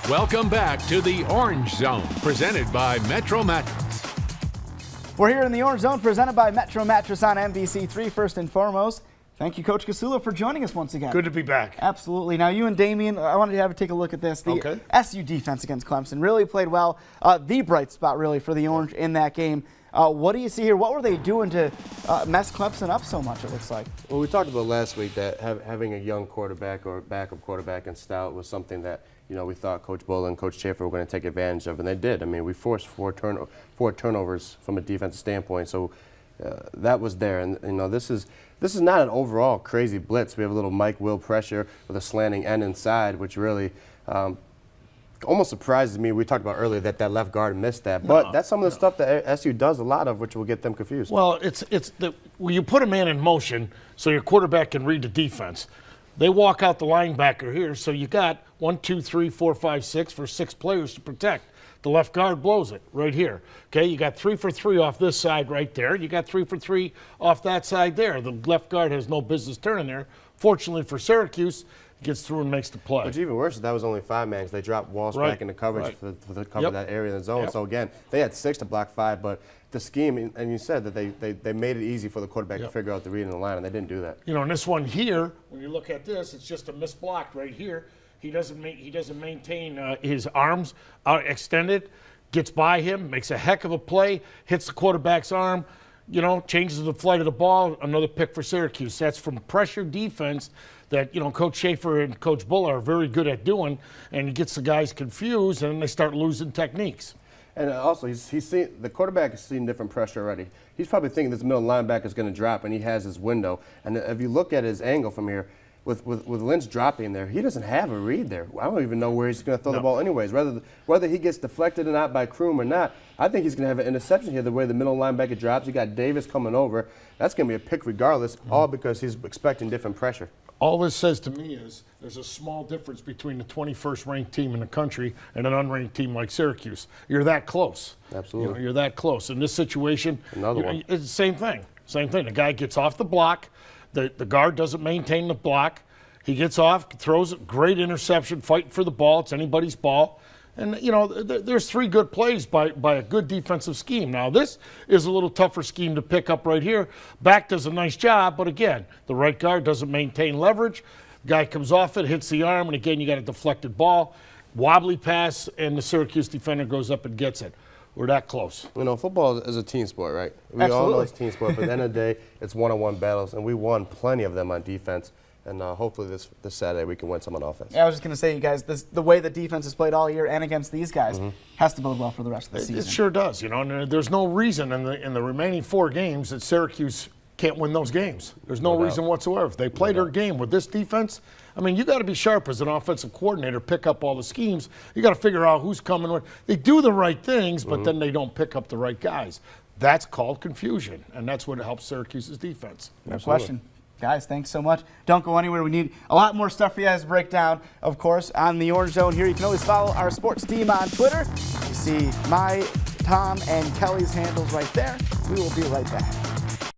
Welcome back to the Orange Zone, presented by Metro Mattress. We're here in the Orange Zone, presented by Metro Mattress on NBC3. First and foremost, thank you, Coach Casula, for joining us once again. Good to be back. Absolutely. Now, you and Damien, I wanted to have you take a look at this. The SU defense against Clemson really played well. The bright spot, really, for the Orange in that game. What do you see here? What were they doing to mess Clemson up so much, it looks like? Well, we talked about last week that having a young quarterback or backup quarterback in Stout was something that, we thought Coach Bull and Coach Schaefer were going to take advantage of, and they did. I mean, we forced four turnovers from a defensive standpoint, so that was there. And, this is not an overall crazy blitz. We have a little Mike Will pressure with a slanting end inside, which really almost surprises me. We talked about earlier that left guard missed that, but that's some of the stuff that SU does a lot of, which will get them confused. Well, you put a man in motion so your quarterback can read the defense. They walk out the linebacker here, so you got 1, 2, 3, 4, 5, 6 for 6 players to protect. The left guard blows it right here. Okay, you got 3 for 3 off this side right there. You got 3 for 3 off that side there. The left guard has no business turning there. Fortunately for Syracuse, gets through and makes the play. Which even worse, that was only 5 man because they dropped Walsh back into coverage for cover that area in the zone. So again, they had 6 to block 5, but the scheme, and you said that they made it easy for the quarterback to figure out the read in the line, and they didn't do that. In this one here, when you look at this, it's just a missed block right here. He doesn't maintain his arms out extended, gets by him, makes a heck of a play, hits the quarterback's arm, changes the flight of the ball, another pick for Syracuse. That's from pressure defense that, Coach Schaefer and Coach Bull are very good at doing, and he gets the guys confused, and then they start losing techniques. And also, the quarterback has seen different pressure already. He's probably thinking this middle linebacker is going to drop, and he has his window. And if you look at his angle from here, with Lynch dropping there, he doesn't have a read there. I don't even know where he's going to throw the ball anyways. Whether he gets deflected or not by Kroom or not, I think he's going to have an interception here the way the middle linebacker drops. You got Davis coming over. That's going to be a pick regardless, all because he's expecting different pressure. All this says to me is there's a small difference between the 21st ranked team in the country and an unranked team like Syracuse. You're that close. Absolutely. You're that close. In this situation, it's the same thing. Same thing. The guy gets off the block. The guard doesn't maintain the block. He gets off, throws a great interception, fighting for the ball. It's anybody's ball. And, there's 3 good plays by a good defensive scheme. Now, this is a little tougher scheme to pick up right here. Back does a nice job, but again, the right guard doesn't maintain leverage. Guy comes off it, hits the arm, and again, you got a deflected ball. Wobbly pass, and the Syracuse defender goes up and gets it. We're that close. Football is a team sport, right? We all know it's a team sport, but at the end of the day, it's one-on-one battles, and we won plenty of them on defense. And hopefully this Saturday we can win some on offense. Yeah, I was just going to say, you guys, the way the defense has played all year and against these guys has to bode well for the rest of the season. It sure does, and there's no reason in the remaining 4 games that Syracuse can't win those games. There's no reason whatsoever. If they play their game with this defense, you got to be sharp as an offensive coordinator, pick up all the schemes. You got to figure out who's coming with. They do the right things, but then they don't pick up the right guys. That's called confusion, and that's what helps Syracuse's defense. No question. Guys, thanks so much. Don't go anywhere. We need a lot more stuff for you guys to break down, of course, on the Orange Zone here. You can always follow our sports team on Twitter. You see my, Tom, and Kelly's handles right there. We will be right back.